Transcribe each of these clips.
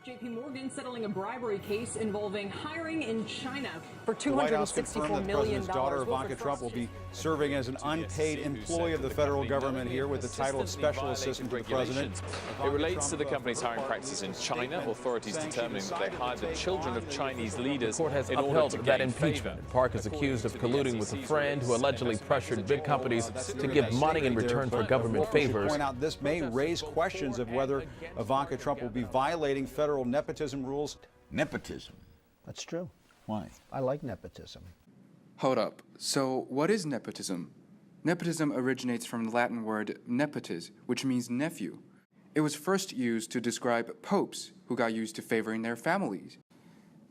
JP Morgan settling a bribery case involving hiring in China for $264 million. The White House confirmed that the president's daughter, Ivanka Trump, will be serving as an unpaid employee of the federal government here with the title of special assistant to the president. It relates to the company's hiring practices in China. Authorities determining that they hired the children of Chinese leaders. The court has upheld that impeachment. Park is accused of colluding with a friend who allegedly pressured big companies to give money in return for government favors. Point out this may raise questions of whether Ivanka Trump will be violating federal nepotism rules. Nepotism? That's true. Why? I like nepotism. Hold up. So what is nepotism? Nepotism originates from the Latin word nepotis, which means nephew. It was first used to describe popes who got used to favoring their families.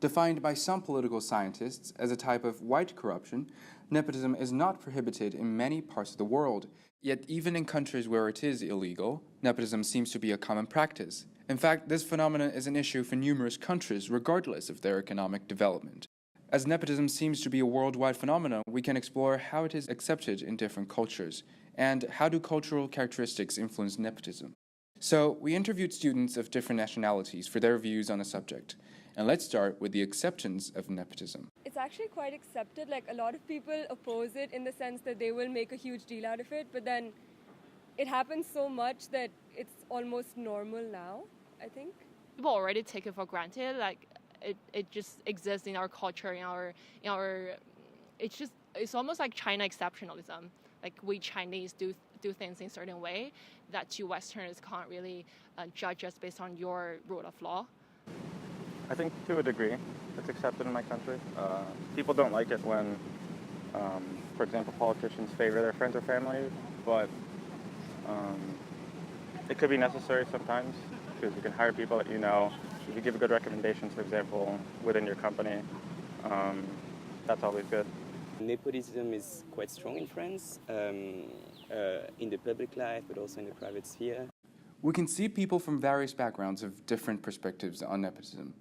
Defined by some political scientists as a type of white corruption, nepotism is not prohibited in many parts of the world. Yet even in countries where it is illegal, nepotism seems to be a common practice. In fact, this phenomenon is an issue for numerous countries, regardless of their economic development. As nepotism seems to be a worldwide phenomenon, we can explore how it is accepted in different cultures, and how do cultural characteristics influence nepotism. So, we interviewed students of different nationalities for their views on the subject. And let's start with the acceptance of nepotism. It's actually quite accepted. Like, a lot of people oppose it in the sense that they will make a huge deal out of it, but then it happens so much that it's almost normal now, I think. People already take it for granted. Like, it just exists in our culture, in our it's almost like China exceptionalism. Like, we Chinese do things in a certain way that you Westerners can't really judge us based on your rule of law. I think to a degree it's accepted in my country. People don't like it when, for example, politicians favor their friends or family, but it could be necessary sometimes because you can hire people that you know. If you give good recommendations, for example, within your company, that's always good. Nepotism is quite strong in France, in the public life, but also in the private sphere. We can see people from various backgrounds have different perspectives on nepotism.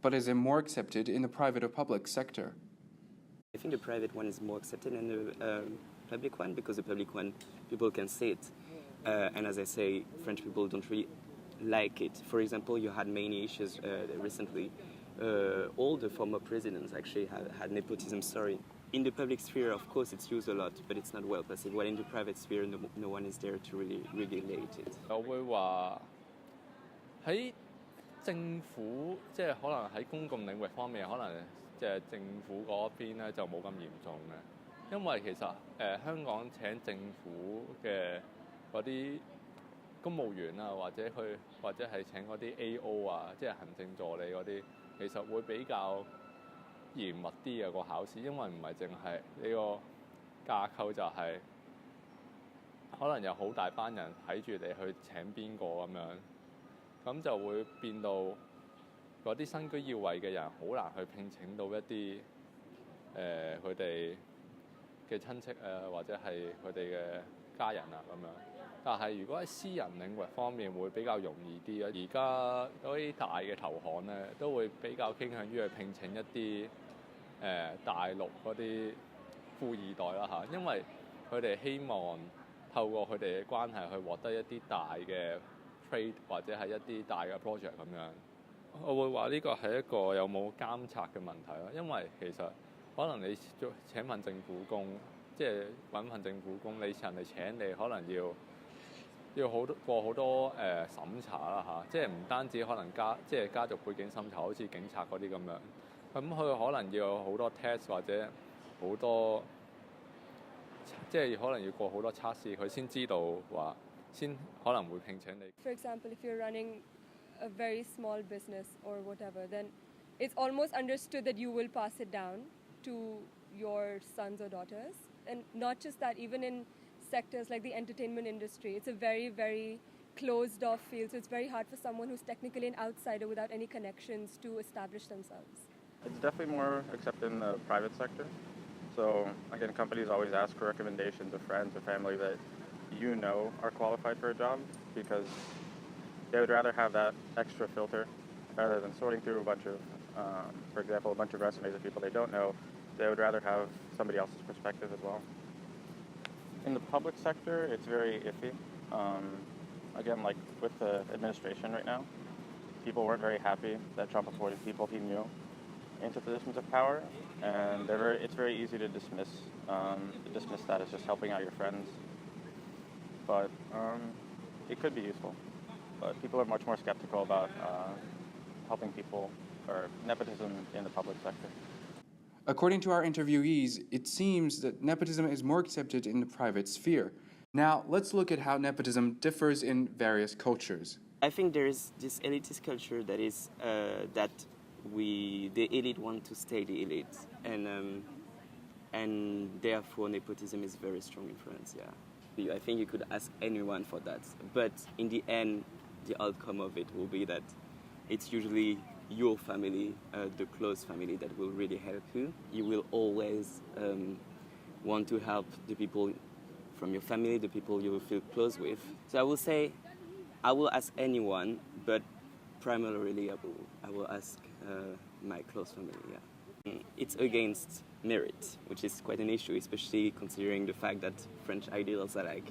But is it more accepted in the private or public sector? I think the private one is more accepted than the public one, because the public one, people can see it. And as I say, French people don't really like it. For example, you had many issues recently. All the former presidents actually had nepotism story. In the public sphere, of course, it's used a lot, but it's not well perceived. While in the private sphere, no one is there to really regulate it. 我會話喺政府即係可能喺公共領域方面，可能即係政府嗰邊咧就冇咁嚴重嘅，因為其實香港請政府嘅嗰啲公務員啊，或者係請嗰啲 A.O. 啊，即係行政助理嗰啲，其實會比較嚴密啲嘅個考試，因為唔係淨係呢個架構就係可能有好大班人睇住你去請邊個咁樣。咁就會變到嗰啲身居要位嘅人好難去聘請到一啲佢哋嘅親戚啊，或者係佢哋嘅家人啊咁樣。但係如果喺私人領域方面會比較容易啲啊。而家嗰啲大嘅投行咧都會比較傾向於去聘請一啲大陸嗰啲富二代啦嚇，因為佢哋希望透過佢哋嘅關係去獲得一啲大嘅trade 或者係一啲大嘅 project 咁樣，我會話呢個係一個有冇監察嘅問題咯。因為其實可能你請份政府工，即係揾份政府工，你人哋請你可能要過好多審查啦嚇，即係唔單止可能即係家族背景審查，好似警察嗰啲咁樣，咁佢可能要有好多 test 或者好多即係可能要過好多測試，佢先知道話。先可能會聘請你。For example, if you're running a very small business or whatever, then it's almost understood that you will pass it down to your sons or daughters. And not just that, even in sectors like the entertainment industry, it's a very, very closed off field. So it's very hard for someone who's technically an outsider without any connections to establish themselves. It's definitely more accepted in the private sector. So again, companies always ask for recommendations of friends or family that you know are qualified for a job, because they would rather have that extra filter rather than sorting through a bunch of, for example, a bunch of resumes of people they don't know. They would rather have somebody else's perspective as well. In the public sector, it's very iffy. Again, like with the administration right now, people weren't very happy that Trump appointed people he knew into positions of power, and it's very easy to dismiss that as just helping out your friends. But it could be useful. But people are much more skeptical about helping people or nepotism in the public sector. According to our interviewees, it seems that nepotism is more accepted in the private sphere. Now, let's look at how nepotism differs in various cultures. I think there is this elitist culture that is that the elite want to stay the elite, and therefore nepotism is very strong in France. Yeah, I think you could ask anyone for that, but in the end, the outcome of it will be that it's usually your family, the close family, that will really help you. You will always want to help the people from your family, the people you will feel close with. So I will say, I will ask anyone, but primarily I will ask my close family. Yeah, it's against merit, which is quite an issue, especially considering the fact that French ideals are like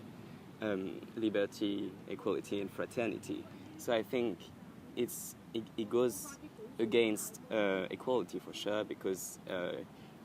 liberty, equality, and fraternity. So I think it goes against equality for sure, because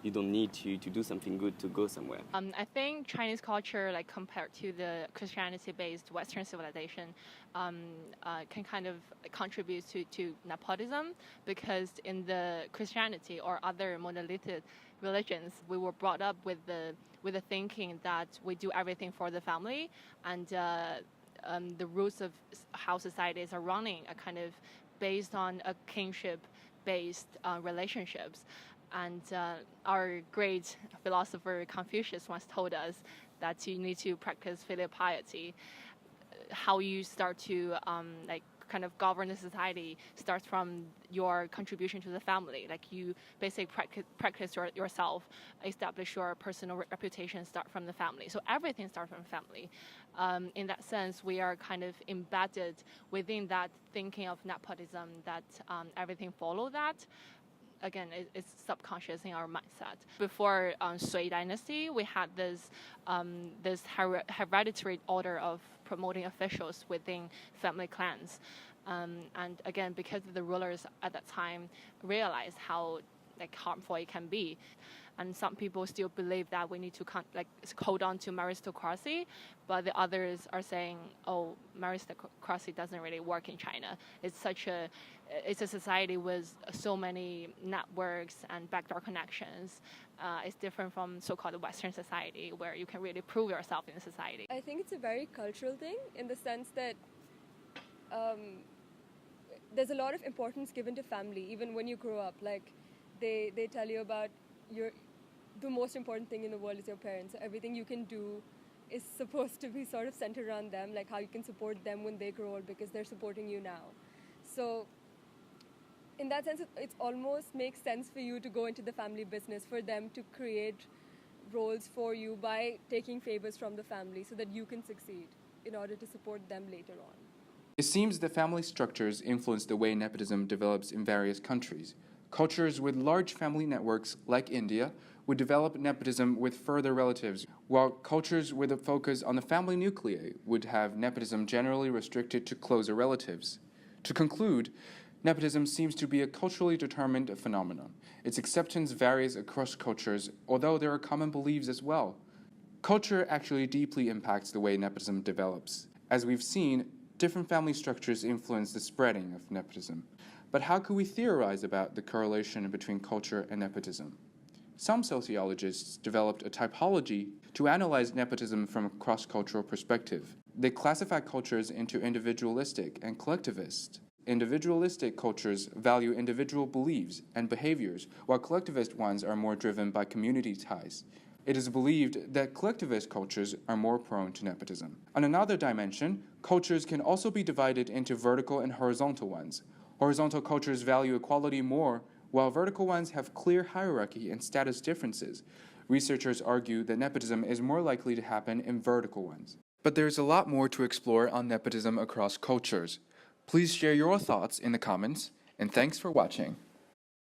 you don't need to do something good to go somewhere. I think Chinese culture, like compared to the Christianity-based Western civilization, can kind of contribute to nepotism, because in the Christianity or other monolithic religions, we were brought up with the thinking that we do everything for the family, and the roots of how societies are running are kind of based on a kinship-based relationships. And our great philosopher Confucius once told us that you need to practice filial piety. How you start to kind of govern the society starts from your contribution to the family. Like you basically practice yourself, establish your personal reputation, start from the family. So everything starts from family. In that sense, we are kind of embedded within that thinking of nepotism, that everything follow that. Again, it's subconscious in our mindset. Before Sui dynasty, we had this hereditary order of promoting officials within family clans, and again, because the rulers at that time realized how harmful it can be, and some people still believe that we need to hold on to meritocracy, but the others are saying, oh, meritocracy doesn't really work in China. It's a society with so many networks and backdoor connections. It's different from so-called Western society, where you can really prove yourself in the society. I think it's a very cultural thing, in the sense that there's a lot of importance given to family, even when you grow up. Like they tell you about the most important thing in the world is your parents. So everything you can do is supposed to be sort of centered around them, like how you can support them when they grow old, because they're supporting you now. So in that sense, it almost makes sense for you to go into the family business, for them to create roles for you by taking favors from the family so that you can succeed in order to support them later on. It seems that family structures influence the way nepotism develops in various countries. Cultures with large family networks, like India, would develop nepotism with further relatives, while cultures with a focus on the family nuclei would have nepotism generally restricted to closer relatives. To conclude, nepotism seems to be a culturally determined phenomenon. Its acceptance varies across cultures, although there are common beliefs as well. Culture actually deeply impacts the way nepotism develops. As we've seen, different family structures influence the spreading of nepotism. But how could we theorize about the correlation between culture and nepotism? Some sociologists developed a typology to analyze nepotism from a cross-cultural perspective. They classify cultures into individualistic and collectivist. Individualistic cultures value individual beliefs and behaviors, while collectivist ones are more driven by community ties. It is believed that collectivist cultures are more prone to nepotism. On another dimension, cultures can also be divided into vertical and horizontal ones. Horizontal cultures value equality more, while vertical ones have clear hierarchy and status differences. Researchers argue that nepotism is more likely to happen in vertical ones. But there's a lot more to explore on nepotism across cultures. Please share your thoughts in the comments, and thanks for watching.